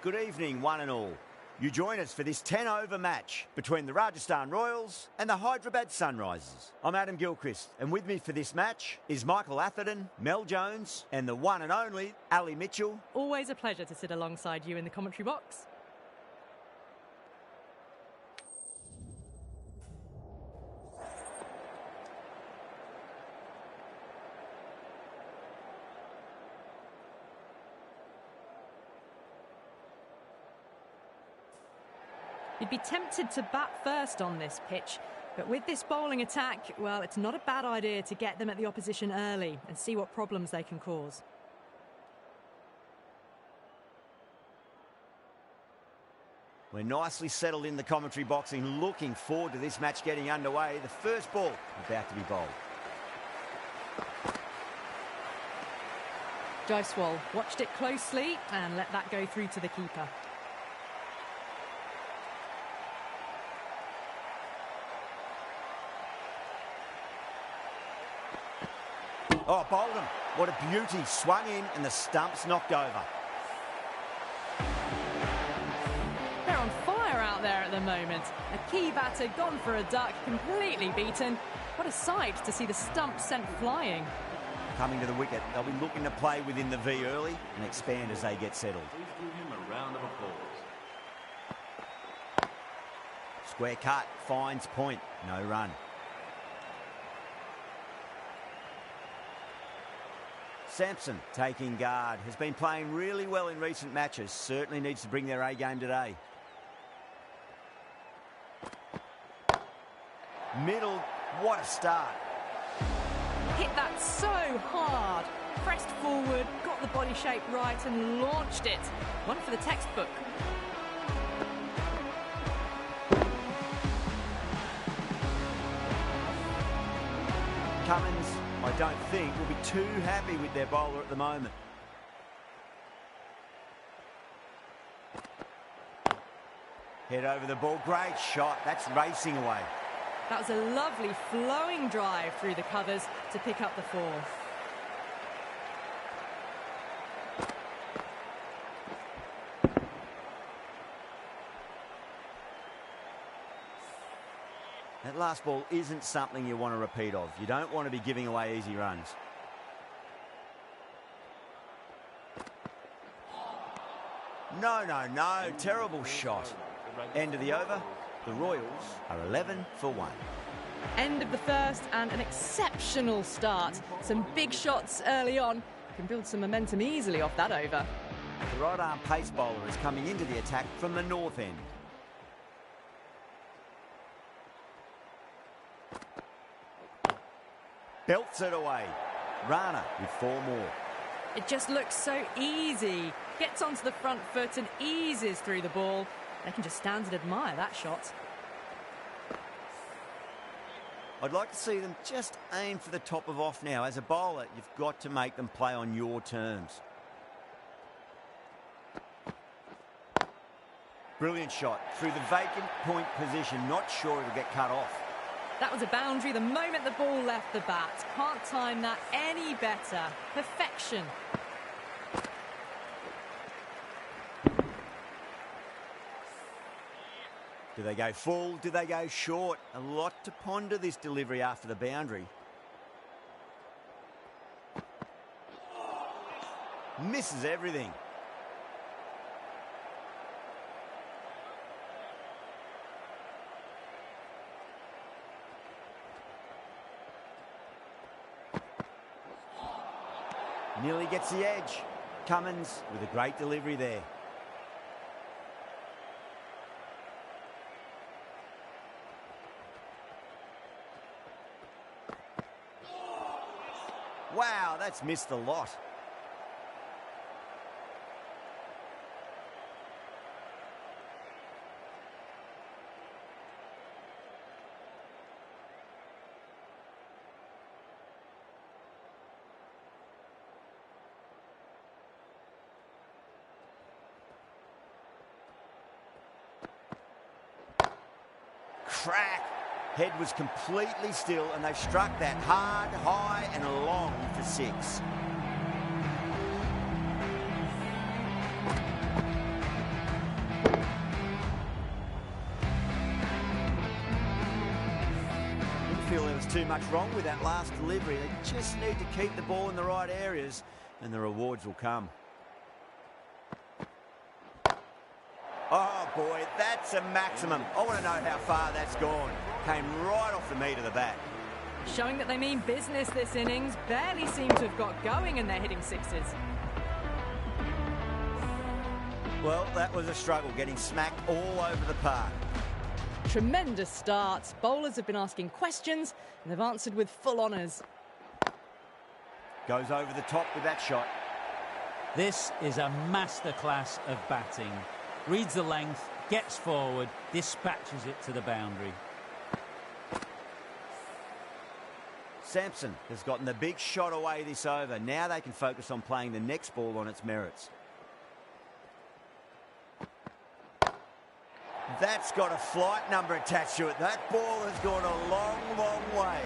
Good evening, one and all. You join us for this 10-over match between the Rajasthan Royals and the Hyderabad Sunrisers. I'm Adam Gilchrist, and with me for this match is Michael Atherton, Mel Jones, and the one and only Ali Mitchell. Always a pleasure to sit alongside you in the commentary box. You'd be tempted to bat first on this pitch, but with this bowling attack, well, it's not a bad idea to get them at the opposition early and see what problems they can cause. We're nicely settled in the commentary box and looking forward to this match getting underway. The first ball about to be bowled. Jaiswal watched it closely and let that go through to the keeper. Oh, bowled him. What a beauty. Swung in and the stump's knocked over. They're on fire out there at the moment. A key batter gone for a duck, completely beaten. What a sight to see the stump sent flying. Coming to the wicket, they'll be looking to play within the V early and expand as they get settled. Please give him a round of applause. Square cut, finds point, no run. Sampson taking guard, has been playing really well in recent matches, certainly needs to bring their A game today. Middle, what a start. Hit that so hard, pressed forward, got the body shape right and launched it. One for the textbook. Cummins, I don't think, will be too happy with their bowler at the moment. Head over the ball, great shot, that's racing away. That was a lovely flowing drive through the covers to pick up the fourth. That last ball isn't something you want to repeat of. You don't want to be giving away easy runs. No, terrible shot. End of the over. The Royals are 11 for 1. End of the first and an exceptional start. Some big shots early on. Can build some momentum easily off that over. The right arm pace bowler is coming into the attack from the north end. Belts it away. Rana with 4 more. It just looks so easy. Gets onto the front foot and eases through the ball. They can just stand and admire that shot. I'd like to see them just aim for the top of off now. As a bowler, you've got to make them play on your terms. Brilliant shot through the vacant point position. Not sure it'll get cut off. That was a boundary the moment the ball left the bat. Can't time that any better. Perfection. Do they go full? Do they go short? A lot to ponder this delivery after the boundary. Misses everything. Nearly gets the edge. Cummins with a great delivery there. Wow, that's missed a lot. Crack. Head was completely still and they've struck that hard, high and long for 6. too much wrong with that last delivery. They just need to keep the ball in the right areas and the rewards will come. Oh boy, that's a maximum. I want to know how far that's gone. Came right off the meat of the bat. Showing that they mean business this innings. Barely seem to have got going and they're hitting sixes. Well, that was a struggle, getting smacked all over the park. Tremendous start. Bowlers have been asking questions and they've answered with full honours. Goes over the top with that shot. This is a masterclass of batting. Reads the length, gets forward, dispatches it to the boundary. Sampson has gotten the big shot away this over. Now they can focus on playing the next ball on its merits. That's got a flight number attached to it. That ball has gone a long, long way.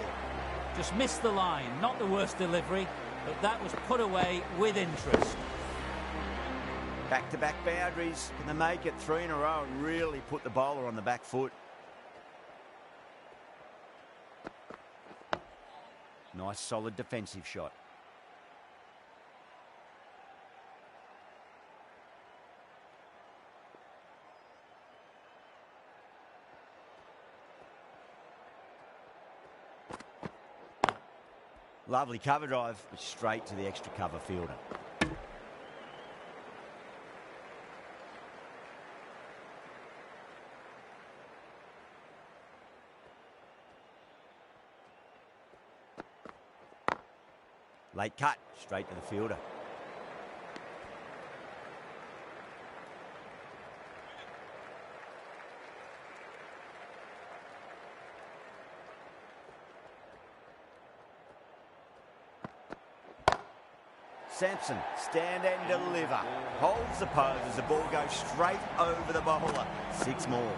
Just missed the line. Not the worst delivery, but that was put away with interest. Back-to-back boundaries. Can they make it 3 in a row and really put the bowler on the back foot? Nice, solid defensive shot. Lovely cover drive, but straight to the extra cover fielder. Late cut, straight to the fielder. Sampson, stand and deliver. Holds the pose as the ball goes straight over the bowler. 6 more.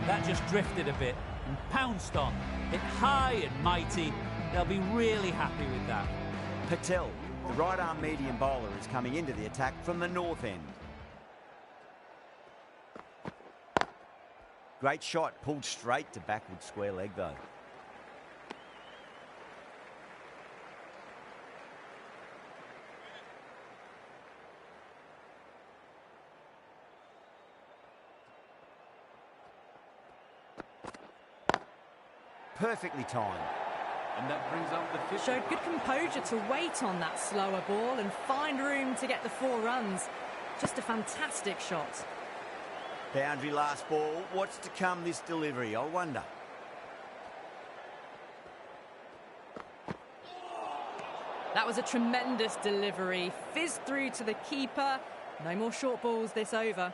That just drifted a bit and pounced on. Hit high and mighty. They'll be really happy with that. Patel, the right arm medium bowler, is coming into the attack from the north end. Great shot, pulled straight to backward square leg though. Perfectly timed. And that brings up the fifth. Showed good composure to wait on that slower ball and find room to get the 4 runs. Just a fantastic shot. Boundary last ball. What's to come this delivery, I wonder. That was a tremendous delivery. Fizzed through to the keeper. No more short balls this over.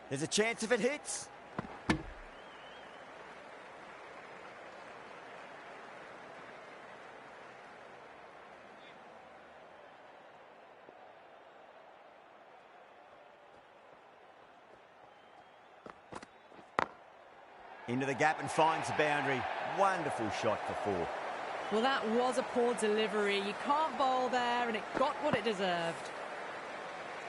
There's a chance if it hits. Into the gap and finds the boundary. Wonderful shot for 4. Well, that was a poor delivery. You can't bowl there, and it got what it deserved.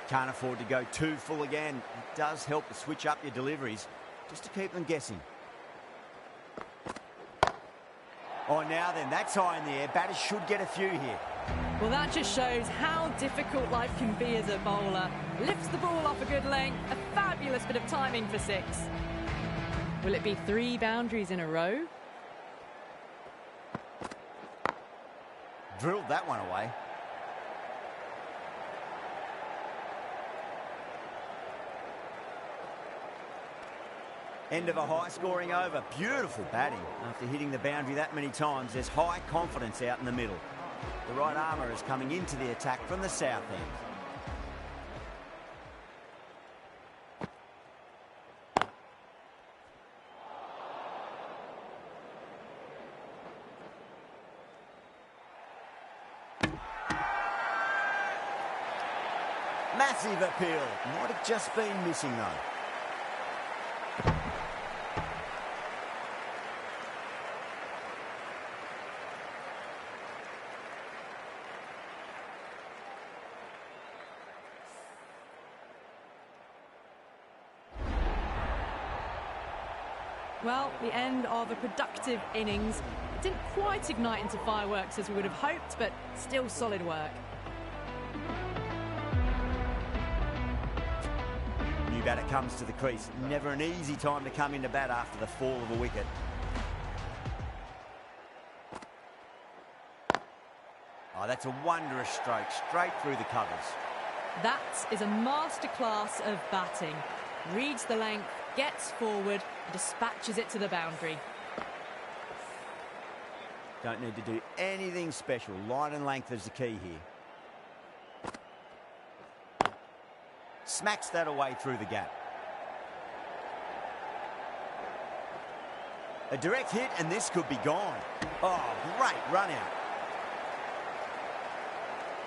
Can't afford to go too full again. It does help to switch up your deliveries, just to keep them guessing. Oh, now then, that's high in the air. Batters should get a few here. Well, that just shows how difficult life can be as a bowler. Lifts the ball off a good length. A fabulous bit of timing for 6. Will it be 3 boundaries in a row? Drilled that one away. End of a high-scoring over. Beautiful batting. After hitting the boundary that many times, there's high confidence out in the middle. The right armour is coming into the attack from the south end. Massive appeal. Might have just been missing though. Well, the end of a productive innings. It didn't quite ignite into fireworks as we would have hoped, but still solid work. New batter comes to the crease. Never an easy time to come into bat after the fall of a wicket. Oh, that's a wondrous stroke, straight through the covers. That is a masterclass of batting. Reads the length, gets forward, and dispatches it to the boundary. Don't need to do anything special. Line and length is the key here. Smacks that away through the gap. A direct hit and this could be gone. Oh, great run out.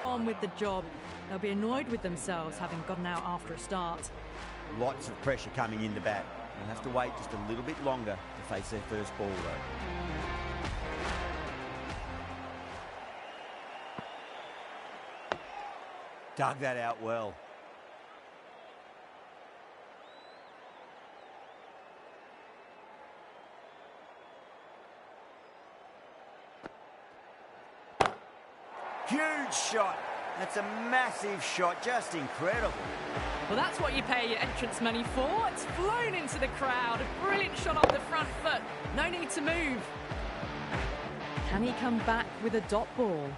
On with the job. They'll be annoyed with themselves having gotten out after a start. Lots of pressure coming in the bat. They'll have to wait just a little bit longer to face their first ball though. Dug that out well. Huge shot. That's a massive shot, just incredible. Well, that's what you pay your entrance money for. It's flown into the crowd. A brilliant shot off the front foot. No need to move. Can he come back with a dot ball?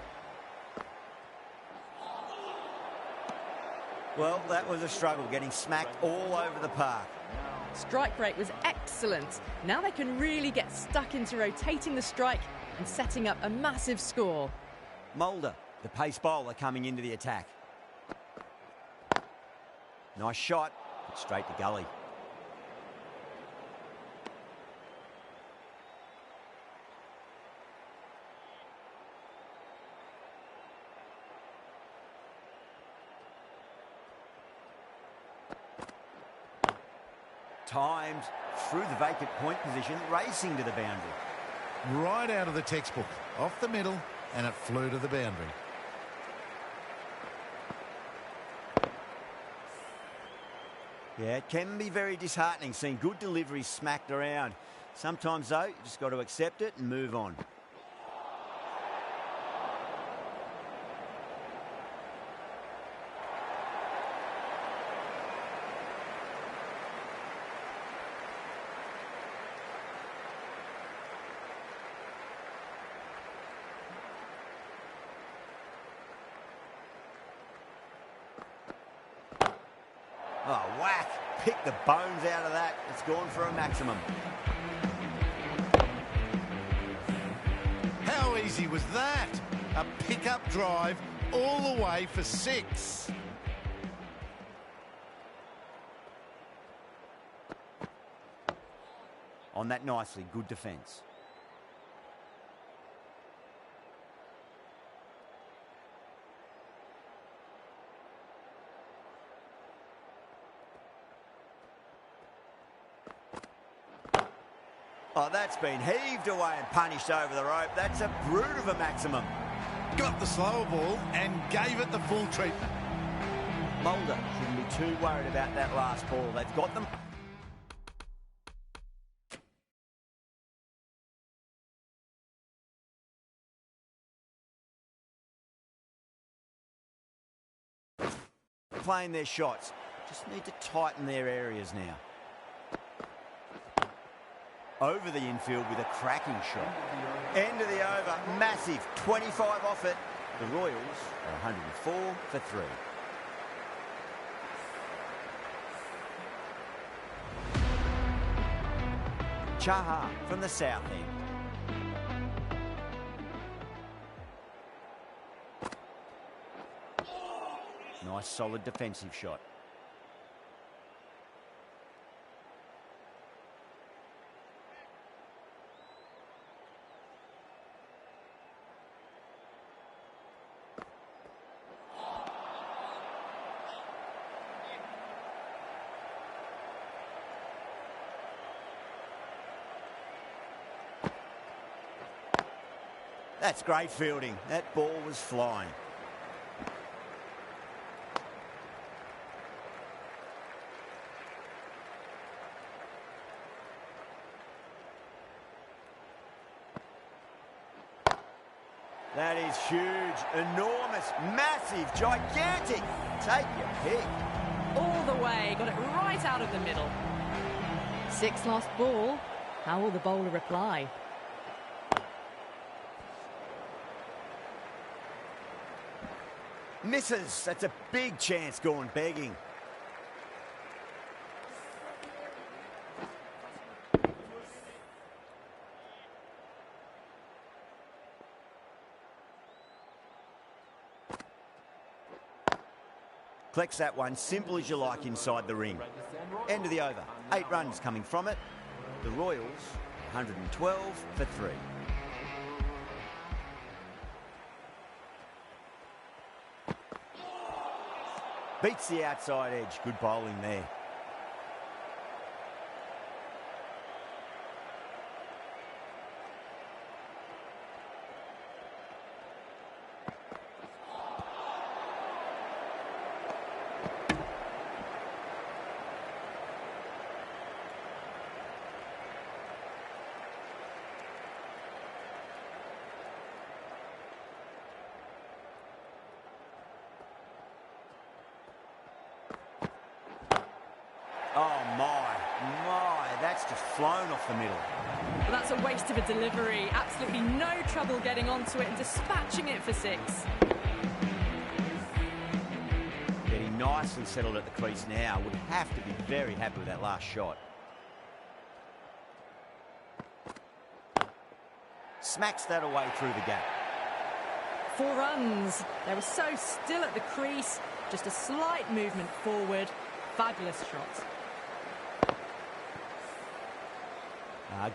Well, that was a struggle, getting smacked all over the park. Strike rate was excellent. Now they can really get stuck into rotating the strike and setting up a massive score. Mulder, the pace bowler, coming into the attack. Nice shot, but straight to gully. Timed through the vacant point position, racing to the boundary. Right out of the textbook, off the middle, and it flew to the boundary. Yeah, it can be very disheartening seeing good deliveries smacked around. Sometimes, though, you just got to accept it and move on. Oh, whack. Pick the bones out of that. It's gone for a maximum. How easy was that? A pickup drive all the way for 6. On that nicely, good defence. Oh, that's been heaved away and punished over the rope. That's a brute of a maximum. Got the slower ball and gave it the full treatment. Mulder shouldn't be too worried about that last ball. They've got them. Playing their shots. Just need to tighten their areas now. Over the infield with a cracking shot. End of the over, massive, 25 off it. The Royals are 104 for 3. Chahar from the south end. Nice solid defensive shot. That's great fielding. That ball was flying. That is huge, enormous, massive, gigantic. Take your pick. All the way, got it right out of the middle. 6 lost ball. How will the bowler reply? Misses. That's a big chance gone begging. Collects that one, simple as you like, inside the ring. End of the over. 8 runs coming from it. The Royals, 112 for 3. Beats the outside edge. Good bowling there. Oh my, that's just flown off the middle. Well, that's a waste of a delivery. Absolutely no trouble getting onto it and dispatching it for 6. Getting nicely settled at the crease now. Would have to be very happy with that last shot. Smacks that away through the gap. 4 runs. They were so still at the crease. Just a slight movement forward. Fabulous shot.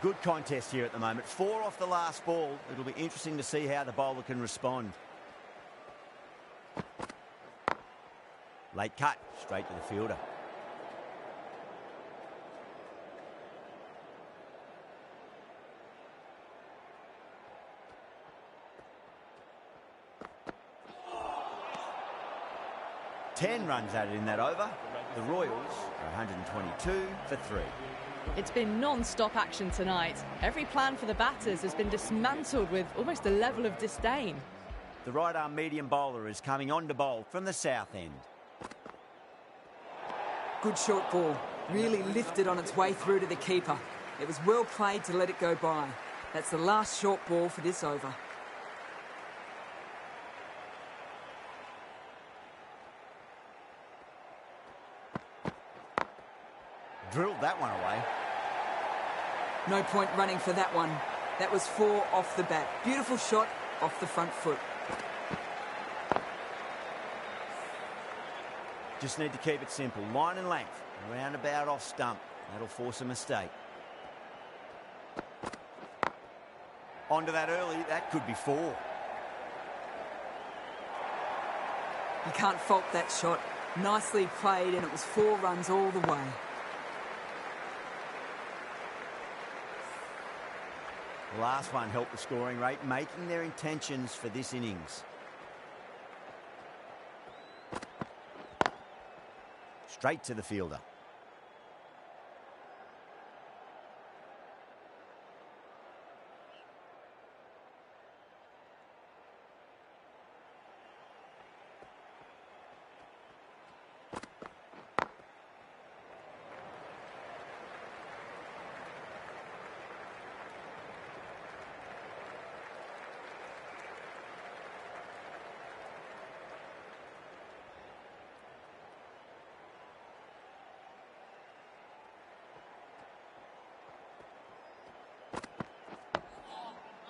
Good contest here at the moment. 4 off the last ball. It'll be interesting to see how the bowler can respond. Late cut, straight to the fielder. Ten runs added in that over. The Royals are 122 for 3. It's been non-stop action tonight. Every plan for the batters has been dismantled with almost a level of disdain. The right-arm medium bowler is coming on to bowl from the south end. Good short ball. Really lifted on its way through to the keeper. It was well played to let it go by. That's the last short ball for this over. Drilled that one away. No point running for that one. That was 4 off the bat. Beautiful shot off the front foot. Just need to keep it simple. Line and length. Around about off stump. That'll force a mistake. Onto that early. That could be 4. You can't fault that shot. Nicely played, and it was 4 runs all the way. The last one helped the scoring rate, making their intentions for this innings. Straight to the fielder.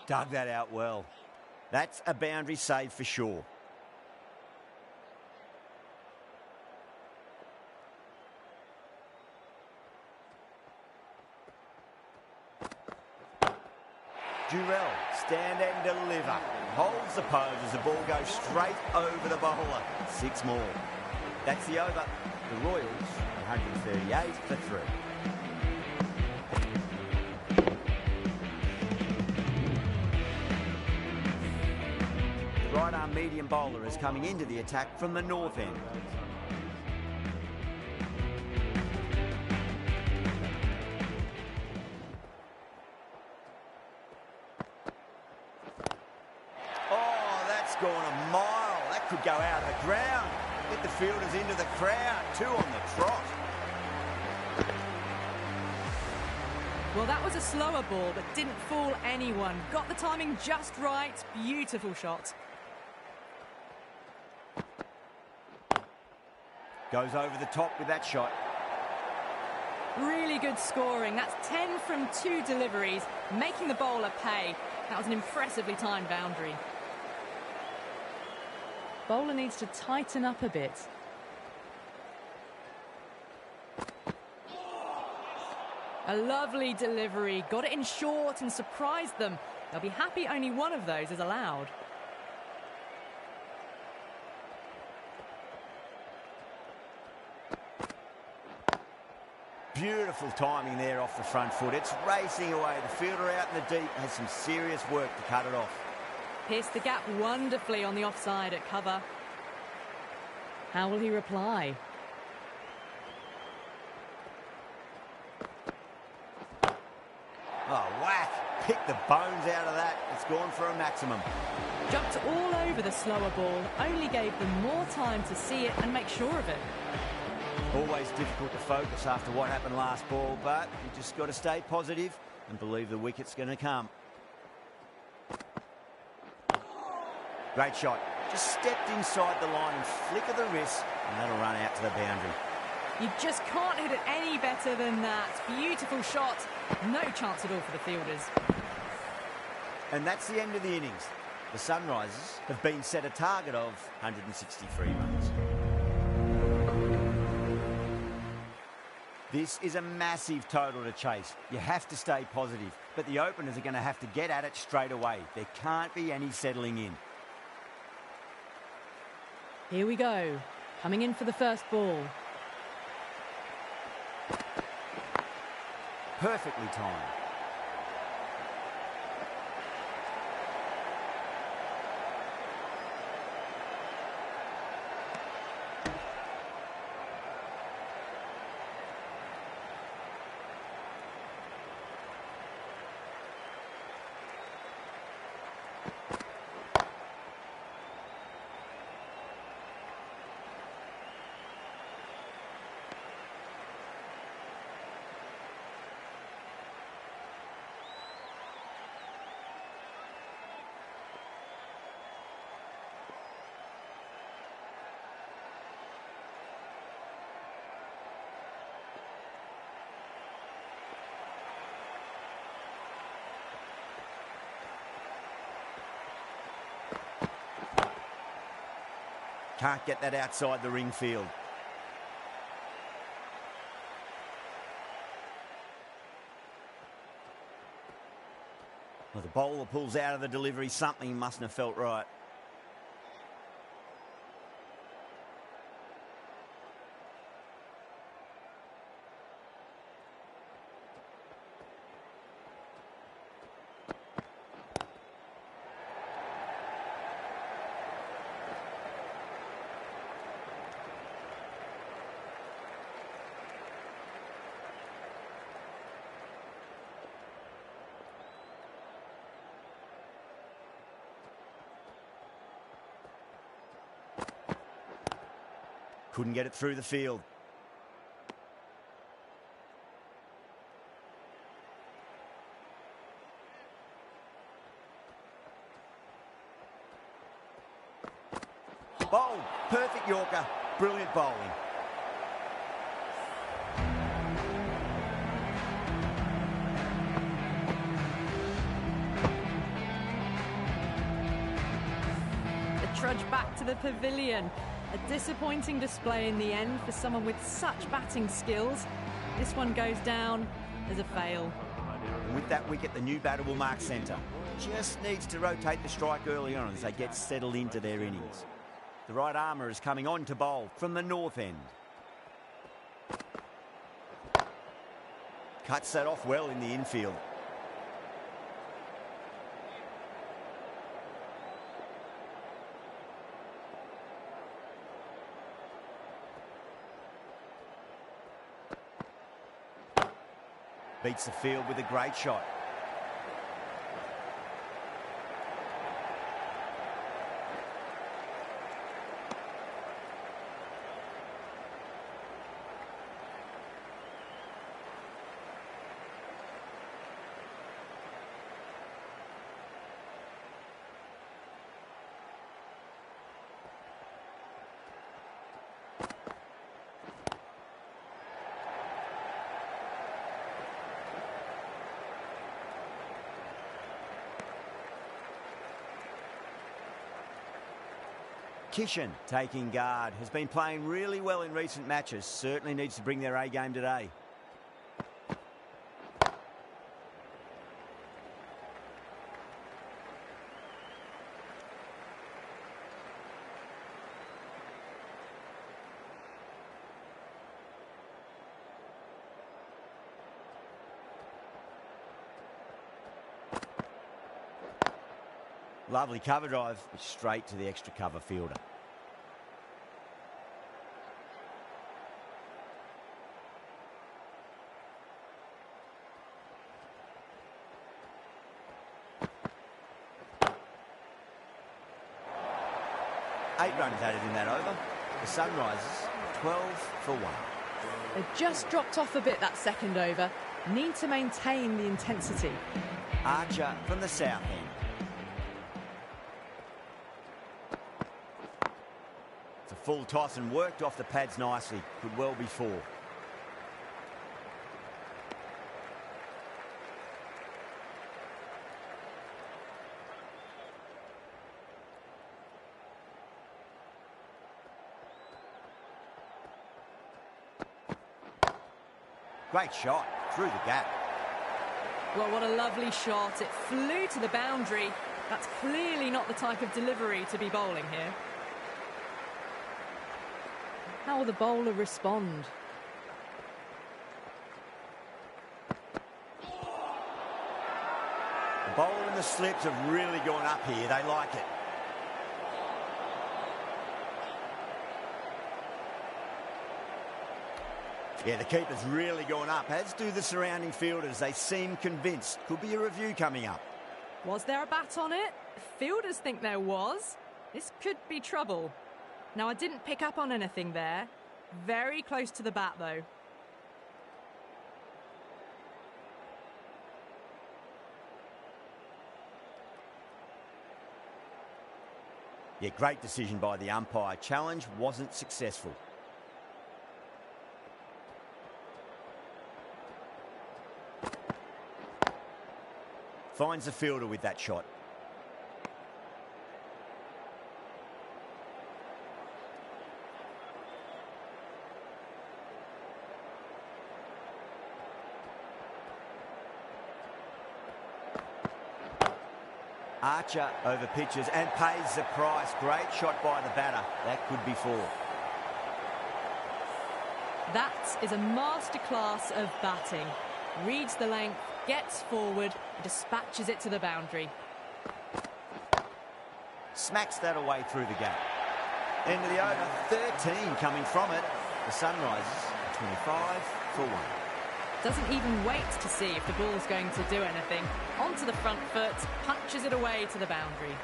Dug that out well. That's a boundary save for sure. Durrell, stand and deliver. Holds the pose as the ball goes straight over the bowler. 6 more. That's the over. The Royals, 138 for 3. Right-arm medium bowler is coming into the attack from the north end. Oh, That could go out of the ground. Get the fielders into the crowd. 2 on the trot. Well, that was a slower ball, but didn't fool anyone. Got the timing just right. Beautiful shot. Goes over the top with that shot. Really good scoring. That's 10 from 2 deliveries, making the bowler pay. That was an impressively timed boundary. Bowler needs to tighten up a bit. A lovely delivery. Got it in short and surprised them. They'll be happy only one of those is allowed. Beautiful timing there off the front foot. It's racing away. The fielder out in the deep has some serious work to cut it off. Pierced the gap wonderfully on the offside at cover. How will he reply? Oh, whack. Pick the bones out of that. It's gone for a maximum. Jumped all over the slower ball, only gave them more time to see it and make sure of it. Always difficult to focus after what happened last ball, but you just got to stay positive and believe the wicket's going to come. Great shot. Just stepped inside the line and flicker the wrist, and that'll run out to the boundary. You just can't hit it any better than that. Beautiful shot. No chance at all for the fielders. And that's the end of the innings. The Sunrisers have been set a target of 163 runs. This is a massive total to chase. You have to stay positive, but the openers are going to have to get at it straight away. There can't be any settling in. Here we go. Coming in for the first ball. Perfectly timed. Can't get that outside the ring field. Well, the bowler pulls out of the delivery. Something mustn't have felt right. Couldn't get it through the field. Bowled. Perfect Yorker. Brilliant bowling. The trudge back to the pavilion. A disappointing display in the end for someone with such batting skills. This one goes down as a fail. And with that wicket, the new batter will mark centre. Just needs to rotate the strike early on as they get settled into their innings. The right armour is coming on to bowl from the north end. Cuts that off well in the infield. Beats the field with a great shot. Kishan taking guard. Has been playing really well in recent matches. Certainly needs to bring their A game today. Lovely cover drive, straight to the extra cover fielder. Eight runs added in that over. The Sunrisers, 12 for 1. They just dropped off a bit that second over. Need to maintain the intensity. Archer from the south end. It's a full toss and worked off the pads nicely. Could well be 4. Great shot through the gap. Well, what a lovely shot. It flew to the boundary. That's clearly not the type of delivery to be bowling here. How will the bowler respond? The bowler and the slips have really gone up here. They like it. Yeah, the keeper's really gone up, as do the surrounding fielders. They seem convinced. Could be a review coming up. Was there a bat on it? Fielders think there was. This could be trouble. Now, I didn't pick up on anything there. Very close to the bat, though. Yeah, great decision by the umpire. Challenge wasn't successful. Finds the fielder with that shot. Archer over pitches and pays the price. Great shot by the batter. That could be 4. That is a masterclass of batting. Reads the length, gets forward, and dispatches it to the boundary. Smacks that away through the gap. End of the over, 13 coming from it. The Sunrisers, 25 for 1. Doesn't even wait to see if the ball's going to do anything. Onto the front foot, punches it away to the boundary.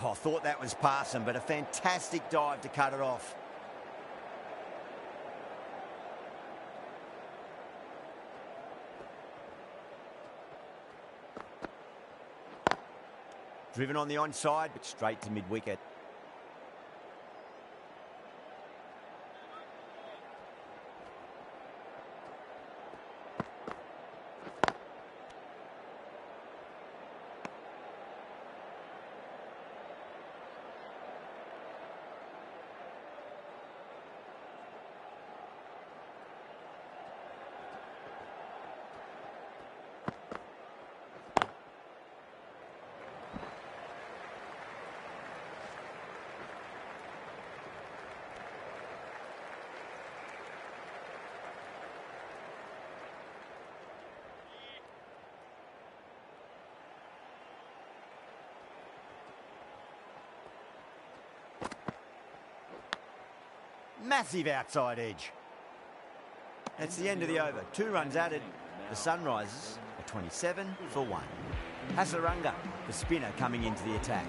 Oh, I thought that was passing, but a fantastic dive to cut it off. Driven on the onside, but straight to mid-wicket. Massive outside edge. That's the end of the over. 2 runs added. The Sunrisers are 27 for 1. Hasaranga, the spinner, coming into the attack.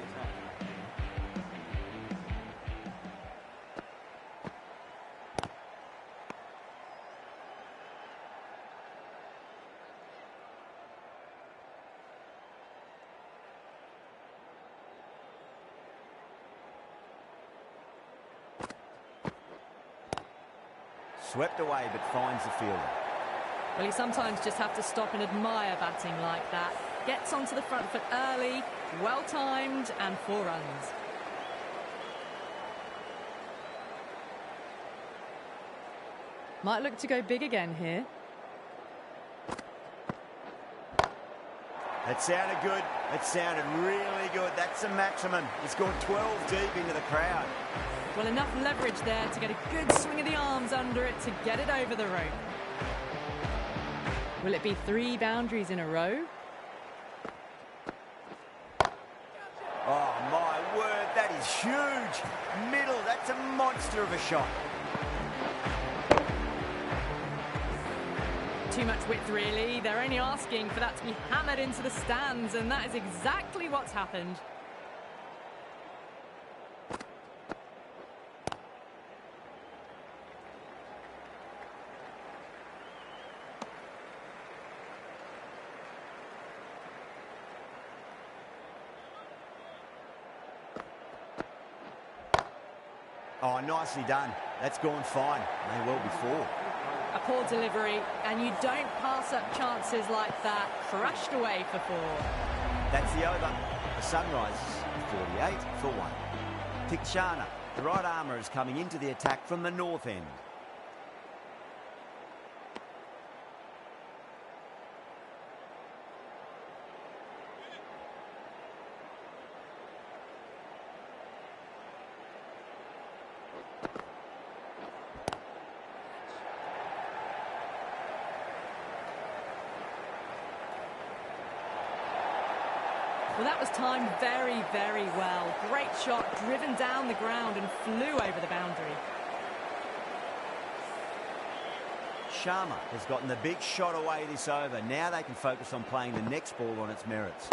Swept away but finds the fielder. Well, you sometimes just have to stop and admire batting like that. Gets onto the front foot early, well-timed, and 4 runs. Might look to go big again here. That sounded good. That sounded really good. That's the maximum. He's gone 12 deep into the crowd. Well, enough leverage there to get a good swing of the arms under it to get it over the rope. Will it be 3 boundaries in a row? Oh, my word, that is huge. Middle, that's a monster of a shot. Too much width, really. They're only asking for that to be hammered into the stands, and that is exactly what's happened. Oh, nicely done. That's gone fine. May well be 4. A poor delivery, and you don't pass up chances like that. Crushed away for 4. That's the over. The Sunrisers, 48 for 1. Tikshana, the right armour, is coming into the attack from the north end. Well, that was timed very, very well. Great shot, driven down the ground and flew over the boundary. Sharma has gotten the big shot away this over. Now they can focus on playing the next ball on its merits.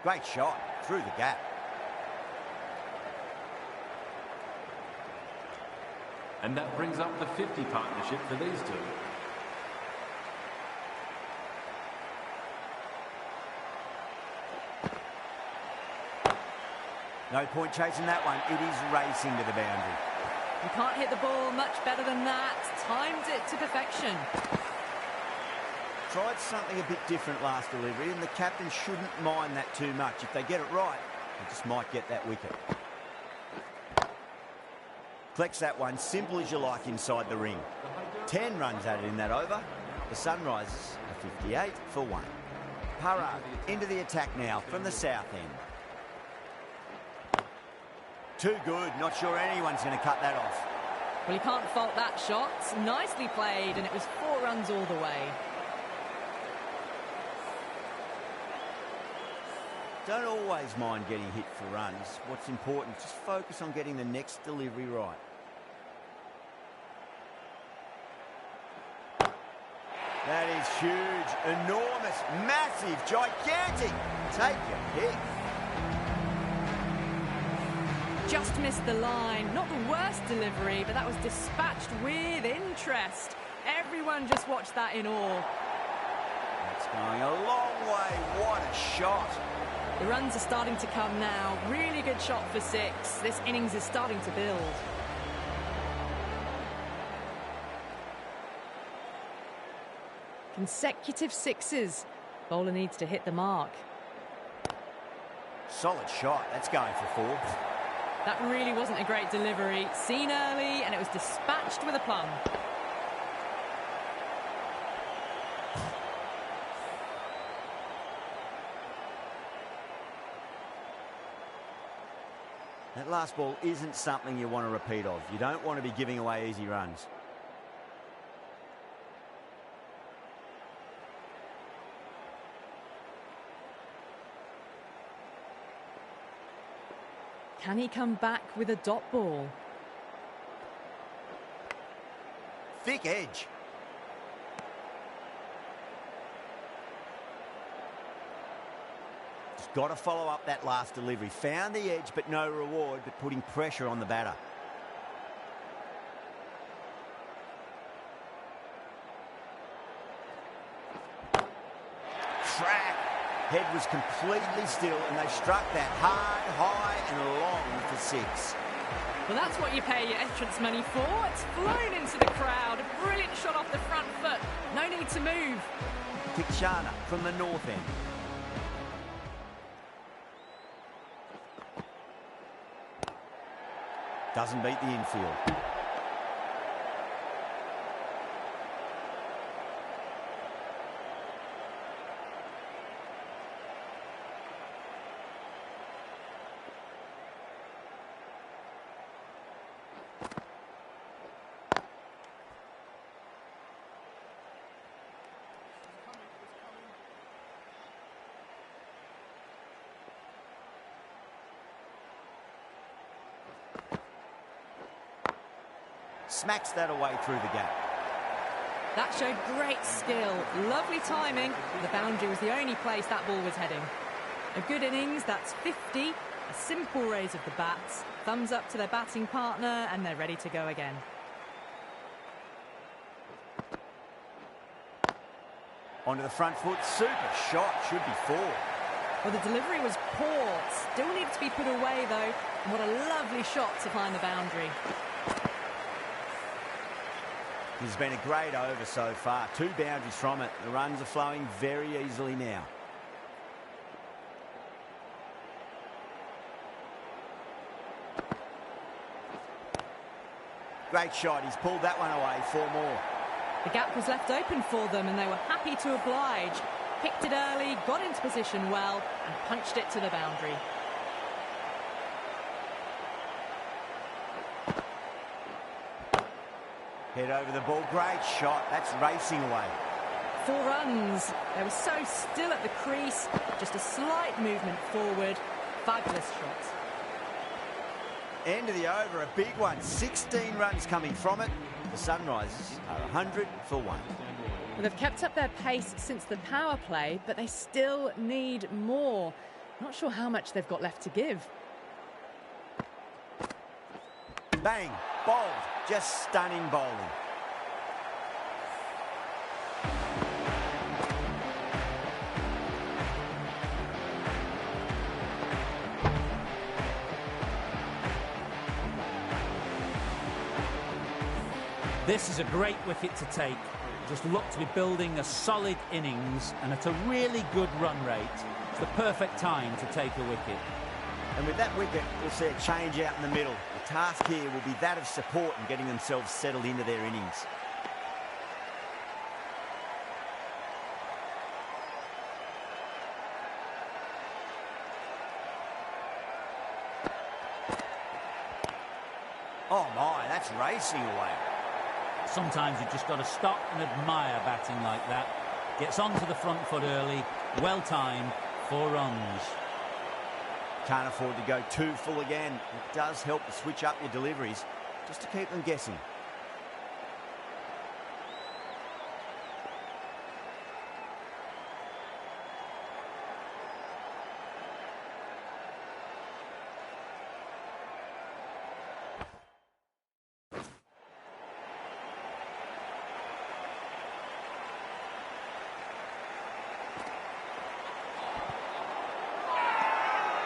Great shot through the gap. And that brings up the 50 partnership for these two. No point chasing that one. It is racing to the boundary. You can't hit the ball much better than that. Timed it to perfection. Tried something a bit different last delivery, and the captain shouldn't mind that too much. If they get it right, they just might get that wicket. Collects that one, simple as you like, inside the ring. 10 runs added in that over. The Sunrisers are 58 for 1. Parag into the attack now from the south end. Too good, not sure anyone's going to cut that off. Well, you can't fault that shot. Nicely played, and it was 4 runs all the way. Don't always mind getting hit for runs. What's important, just focus on getting the next delivery right. That is huge, enormous, massive, gigantic. Take your pick. Just missed the line. Not the worst delivery, but that was dispatched with interest. Everyone just watched that in awe. That's going a long way. What a shot. The runs are starting to come now. Really good shot for 6. This innings is starting to build. Consecutive 6s. Bowler needs to hit the mark. Solid shot. That's going for 4. That really wasn't a great delivery. Seen early, and it was dispatched with a plum. That last ball isn't something you want to repeat of. You don't want to be giving away easy runs. Can he come back with a dot ball? Thick edge. Just got to follow up that last delivery. Found the edge, but no reward, but putting pressure on the batter. track. Head was completely still and they struck that hard, high and long for 6. Well, that's what you pay your entrance money for. It's flown into the crowd. A brilliant shot off the front foot. No need to move. Tikshana from the north end. Doesn't beat the infield. Smacks that away through the gap. That showed great skill. Lovely timing. The boundary was the only place that ball was heading. A good innings, that's 50. A simple raise of the bats. Thumbs up to their batting partner and they're ready to go again. Onto the front foot. Super shot. Should be 4. Well, the delivery was poor. Still needed to be put away, though. And what a lovely shot to find the boundary. It's been a great over so far. 2 boundaries from it. The runs are flowing very easily now. Great shot. He's pulled that one away. 4 more. The gap was left open for them and they were happy to oblige. Picked it early, got into position well and punched it to the boundary. Head over the ball. Great shot. That's racing away. 4 runs. They were so still at the crease. Just a slight movement forward. Fabulous shot. End of the over. A big one. 16 runs coming from it. The Sunrisers are 100 for 1. Well, they've kept up their pace since the power play, but they still need more. Not sure how much they've got left to give. Bang. Bowled. Just stunning bowling. This is a great wicket to take. Just look to be building a solid innings and at a really good run rate. It's the perfect time to take a wicket. And with that wicket, we'll see a change out in the middle. The task here will be that of support and getting themselves settled into their innings. Oh my, that's racing away. Sometimes you've just got to stop and admire batting like that. Gets onto the front foot early, well timed, 4 runs. Can't afford to go too full again. It does help to switch up your deliveries just to keep them guessing.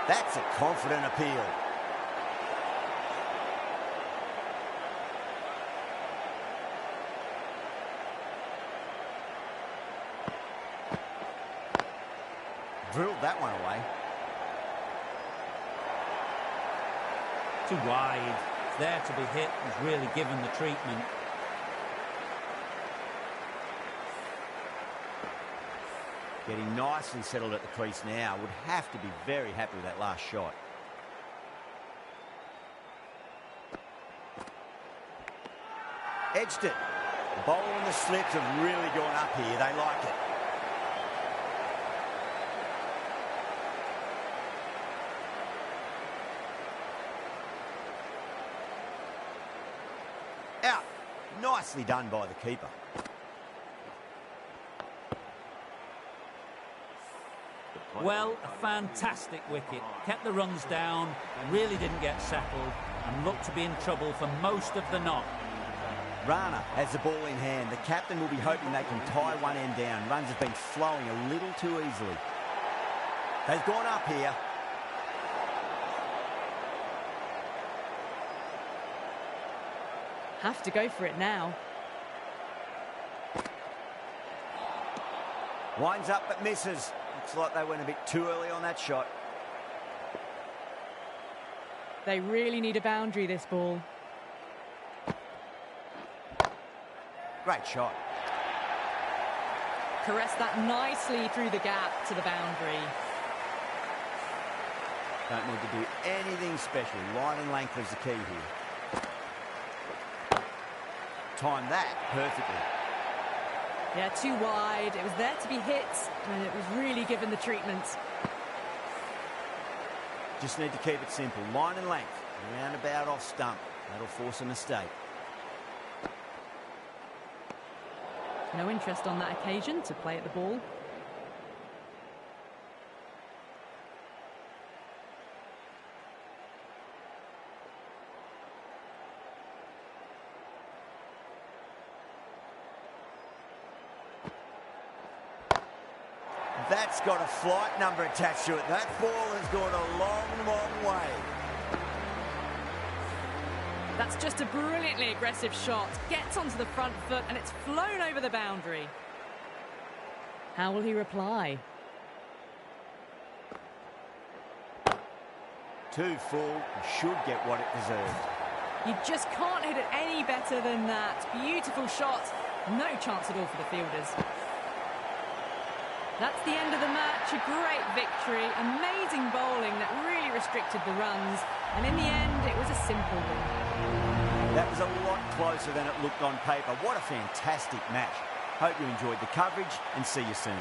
That's a confident appeal. Drilled that one away. Too wide. It's there to be hit. He's really given the treatment. Getting nice and settled at the crease now. Would have to be very happy with that last shot. Edged it. The bowl and the slips have really gone up here. They like it. Out. Nicely done by the keeper. Well, a fantastic wicket. Kept the runs down, really didn't get settled, and looked to be in trouble for most of the knock. Rana has the ball in hand. The captain will be hoping they can tie one end down. Runs have been flowing a little too easily. They've gone up here. Have to go for it now. Winds up but misses. Looks like they went a bit too early on that shot. They really need a boundary, this ball. Great shot. Caress that nicely through the gap to the boundary. Don't need to do anything special. Line and length is the key here. Timed that perfectly. Yeah, too wide. It was there to be hit, and it was really given the treatment. Just need to keep it simple. Line and length. Round about off stump. That'll force a mistake. No interest on that occasion to play at the ball. That's got a flight number attached to it. That ball has gone a long, long way. That's just a brilliantly aggressive shot. Gets onto the front foot and it's flown over the boundary. How will he reply? Too full. Should get what it deserved. You just can't hit it any better than that. Beautiful shot. No chance at all for the fielders. That's the end of the match. A great victory. Amazing bowling that really restricted the runs. And in the end, it was a simple win. That was a lot closer than it looked on paper. What a fantastic match. Hope you enjoyed the coverage and see you soon.